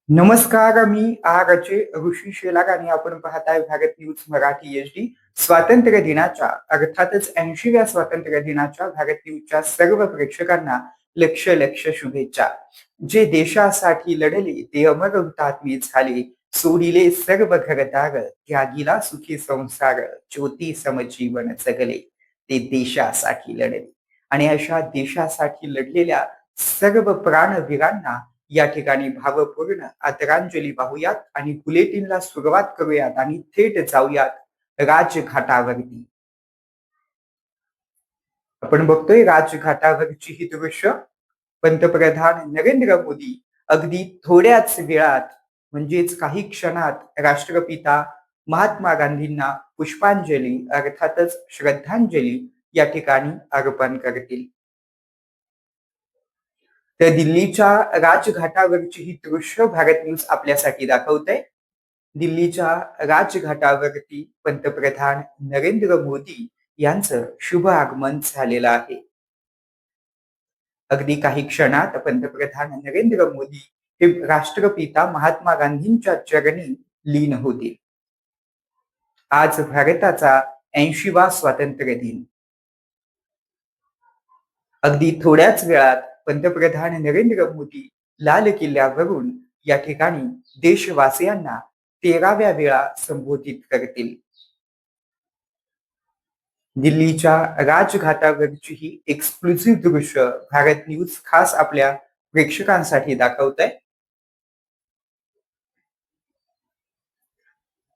नमस्कार, मी आरचे ऋषी शेलार आणि आपण पाहताय भारत न्यूज मराठी एचडी. स्वातंत्र्य दिनाच्या अर्थातच 80व्या स्वातंत्र्य दिनाच्या भारत न्यूजच्या सर्व प्रेक्षकांना लक्ष लक्ष शुभेच्छा. जे देशासाठी लढले ते अमर हुतात्मे झाले, सोडिले सर्व घरदार, त्यागीला सुखी संसार, ज्योती समजीवन जगले. ते देशासाठी लढले आणि अशा देशासाठी लढलेल्या सर्व प्राणवीरांना या ठिकाणी भावपूर्ण आदरांजली वाहूयात आणि बुलेटिनला सुरुवात करूयात आणि थेट जाऊयात राजघाटावरती. आपण बघतोय राजघाटावरची ही दृश्य. पंतप्रधान नरेंद्र मोदी अगदी थोड्याच वेळात म्हणजेच काही क्षणात राष्ट्रपिता महात्मा गांधींना पुष्पांजली अर्थातच श्रद्धांजली या ठिकाणी अर्पण करतील. तर दिल्लीच्या राजघाटावरची ही दृश्य भारत न्यूज आपल्यासाठी दाखवते. दिल्लीच्या राजघाटावरती पंतप्रधान नरेंद्र मोदी यांचं शुभ आगमन झालेलं आहे. अगदी काही क्षणात पंतप्रधान नरेंद्र मोदी हे राष्ट्रपिता महात्मा गांधींच्या चरणी लीन होतील. आज भारताचा 80वा स्वातंत्र्य दिन. अगदी थोड्याच वेळात पंतप्रधान नरेंद्र मोदी लाल किल्ल्यावरून या ठिकाणी देशवासियांना 13व्या वेळा संबोधित करतील. दिल्लीच्या राजघाटावरची ही एक्सक्लुझिव्ह दृश्य भारत न्यूज खास आपल्या प्रेक्षकांसाठी दाखवत आहे.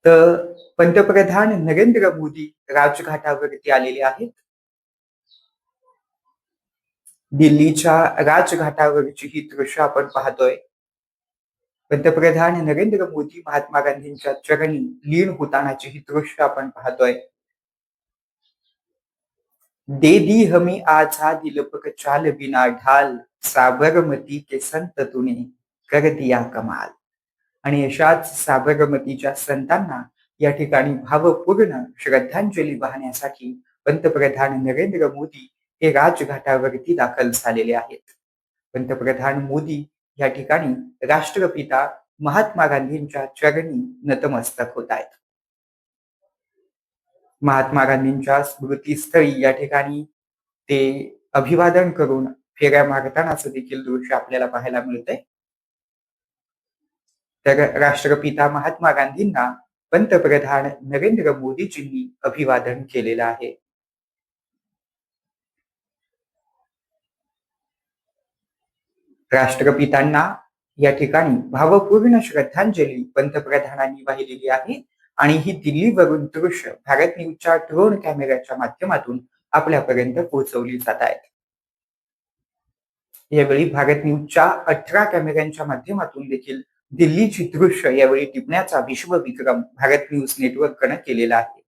तर पंतप्रधान नरेंद्र मोदी राजघाटावरती आलेले आहेत. दिल्लीच्या राजघाटावरची ही दृश्य आपण पाहतोय. पंतप्रधान नरेंद्र मोदी महात्मा गांधींच्या चरणी लीन होतानाची ही दृश्य आपण पाहतोय. दे दी हमें आजादी लपक चाल बिना ढाल, साबरमती के संत तूने कर दिया कमाल. आणि अशाच साबरमतीच्या संतांना या ठिकाणी भावपूर्ण श्रद्धांजली वाहण्यासाठी पंतप्रधान नरेंद्र मोदी हे राजघाटावरती दाखल झालेले आहेत. पंतप्रधान मोदी या ठिकाणी राष्ट्रपिता महात्मा गांधींच्या चरणी नतमस्तक होत आहेत. महात्मा गांधींच्या स्मृतीस्थळी या ठिकाणी ते अभिवादन करून फेऱ्या मारतानाचं देखील दृश्य आपल्याला पाहायला मिळतंय. तर राष्ट्रपिता महात्मा गांधींना पंतप्रधान नरेंद्र मोदीजींनी अभिवादन केलेलं आहे. राष्ट्रपितांना या ठिकाणी भावपूर्ण श्रद्धांजली पंतप्रधानांनी वाहिलेली आहे आणि ही दिल्लीवरून दृश्य भारत न्यूजच्या ड्रोन कॅमेऱ्याच्या माध्यमातून आपल्यापर्यंत पोहोचवली जात आहेत. यावेळी भारत न्यूजच्या 18 कॅमेऱ्यांच्या माध्यमातून देखील दिल्लीची दृश्य यावेळी टिपण्याचा विश्वविक्रम भारत न्यूज नेटवर्कनं केलेला आहे.